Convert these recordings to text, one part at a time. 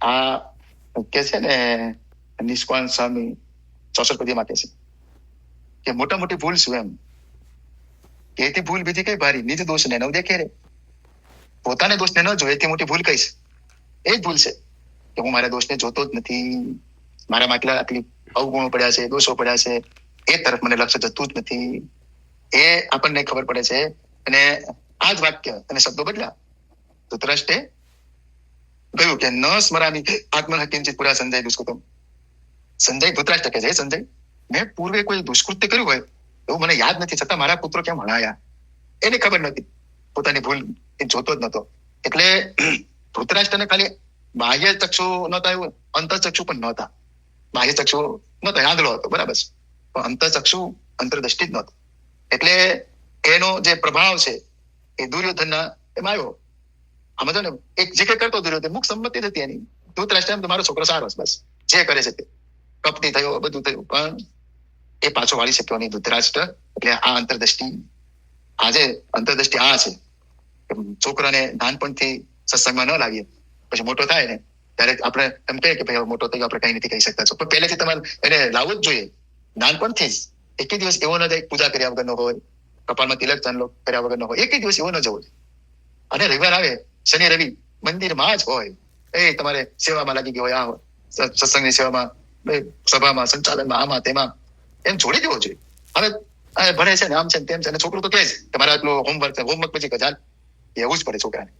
આ કે છે ને નિષ્કાંત સ્વામી ચોસઠપદીમાં કે છે કે મોટા મોટી ભૂલ શું એમ કે એથી ભૂલ બીજી કઈ ભારી નિજ દોષ ને ન દેખે રે. પોતાને દોષને ન જોઈએ એથી મોટી ભૂલ કઈ છે? એ જ ભૂલ છે કે હું મારા દોષને જોતો જ નથી, મારામાં આટલી અવગુણો પડ્યા છે, દોષો પડ્યા છે, એ તરફ મને લક્ષ્ય જતું જ નથી. એ આપણને ખબર પડે છે. અને આ જ વાક્ય અને શબ્દો બદલ્યા. ધૃતરાષ્ટ્રે કહ્યું કે ન સ્મરામી આત્મન કિંચિત પુરા સંજય દુષ્કૃતમ. સંજય ધૃતરાષ્ટ્ર કહે છે, સંજય મેં પૂર્વે કોઈ દુષ્કૃત્ય કર્યું હોય એવું મને યાદ નથી, છતાં મારા પુત્રો કેમ હણાયા? એને ખબર નથી, પોતાની ભૂલ એ જોતો જ નતો. એટલે ધૃતરાષ્ટ્રને ખાલી બાહ્ય ચક્ષુ નહોતા, એવું અંતરચક્ષુ પણ નહોતા. બાહ્ય ચક્ષુ નહોતો, આંધળો હતો, બરાબર છે, પણ અંતરચક્ષુ અંતરદ્રષ્ટિ જ નહોતો. એટલે એનો જે પ્રભાવ છે એ દુર્યોધનના એમાં આવ્યો. સમજો ને, એક જે કઈ કરતો દુર્યોધન મુખ સંમતિ હતી એની. ધૃતરાષ્ટ્ર એમ તો મારો છોકરો સારો છે, બસ જે કરે છે તે કપટી થયો, બધું થયું, પણ એ પાછો વાળી શક્યો નહીં ધૃતરાષ્ટ્ર. એટલે આ અંતરદ્રષ્ટિ, આજે અંતરદ્રષ્ટિ આ છે કે છોકરાને નાનપણથી સત્સંગમાં ન લાવીએ, પછી મોટો થાય ને ત્યારે આપણે એમ કહીએ કે ભાઈ મોટો થયો, આપણે કઈ નથી કહી શકતા છો, પણ પહેલેથી તમારે એને લાવવું જ જોઈએ. નાનપણથી જ એક દિવસ એવો ન જાય પૂજા કર્યા વગર નો હોય, કપાળમાં તિલક ચાંદલો કર્યા વગર નો હોય, એક દિવસ એવો ન જવો. અને રવિવાર આવે, શનિ રવિ મંદિરમાં જ હોય, એ તમારે સેવામાં લાગી ગયો હોય, આ હોય સત્સંગની સેવામાં, સભામાં, સંચાલનમાં, આમાં તેમાં, એમ છોડી દેવો જોઈએ. હવે ભણે છે ને આમ છે ને તેમ છે, અને છોકરું તો કહે છે કે મારા આટલું હોમવર્ક છે, હોમવર્ક પછી કજાલ એવું જ પડે છોકરાને.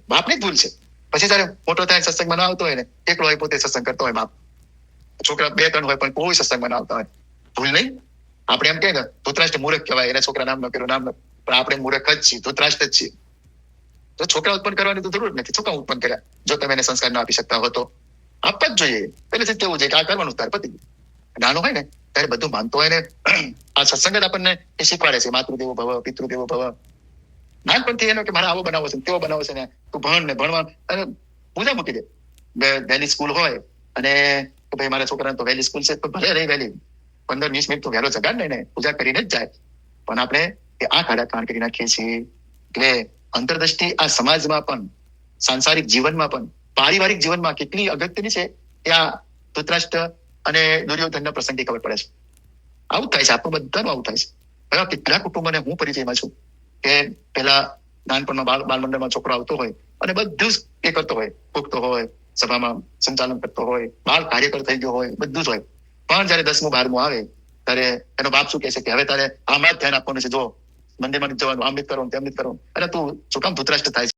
બાપની જ ભૂલ છે. પછી જયારે મોટો થાય સત્સંગમાં ના આવતો હોય ને, એકલો હોય પોતે સત્સંગ કરતો હોય બાપ, છોકરા 2-3 હોય પણ કોઈ સત્સંગમાં ના આવતા હોય, ભૂલ નહીં. આપણે એમ કે ધૃતરાષ્ટ્ર મૂર્ખ કહેવાય, એના છોકરા નામ ન કર્યું, નામ ન, પણ આપણે મૂર્ખ જ છીએ, ધૃતરાષ્ટ્ર જ છીએ. તો છોકરા ઉત્પન્ન કરવાની તો જરૂર નથી. છોકરા ઉત્પન્ન કર્યા, જો તમે એને સંસ્કાર ના આપી શકતા હો તો આપવા જ જોઈએ. પહેલેથી કેવું છે કે આ કરવાનું, તાર પતિ નાનો હોય ને ત્યારે બધું માનતો હોય ને. આ સત્સંગ જ આપણને એ શીખવાડે છે, માતૃદેવો ભવ, પિતૃદેવો ભવ. નાનપણથી એનો કે મારે આવો બનાવો છે, તેવો બનાવો છે ને, તું ભણ ને ભણવા અને પૂજા મૂકી દે. વહેલી સ્કૂલ હોય અને ભાઈ મારા છોકરાને તો વહેલી સ્કૂલ છે, તો ભલે રહી વહેલી 15-20 મિનિટ તો વહેલો જગાડ ને, પૂજા કરીને જ જાય. પણ આપણે એ આ કાળા કાણ કરી નાખીએ છીએ. એટલે અંતરદ્રષ્ટિ આ સમાજમાં પણ, સાંસારિક જીવનમાં પણ, પારિવારિક જીવનમાં કેટલી અગત્યની છે એ આ ધૃતરાષ્ટ્ર અને દુર્યોધનના પ્રસંગે ખબર પડે છે. આવું થાય છે, આપણું બધાનું આવું થાય છે. એવા કેટલા કુટુંબોને હું પરિચયમાં છું કે પેલા નાનપણમાં બાળ મંડળમાં છોકરો આવતો હોય અને બધું જ એ કરતો હોય, ભૂખતો હોય, સભામાં સંચાલન કરતો હોય, બાળ કાર્યકર થઈ ગયો હોય, બધું જ હોય. પણ જયારે 10મું 12મું આવે ત્યારે એનો બાપ શું કહે છે કે હવે તારે આમાં જ ધ્યાન આપવાનું છે, જો મંદિરમાં જવાનું, આમ નથી કરવાનું, તેમ નથી કરવાનું. અને તું શું કામ ધૃતરાષ્ટ્ર થાય છે?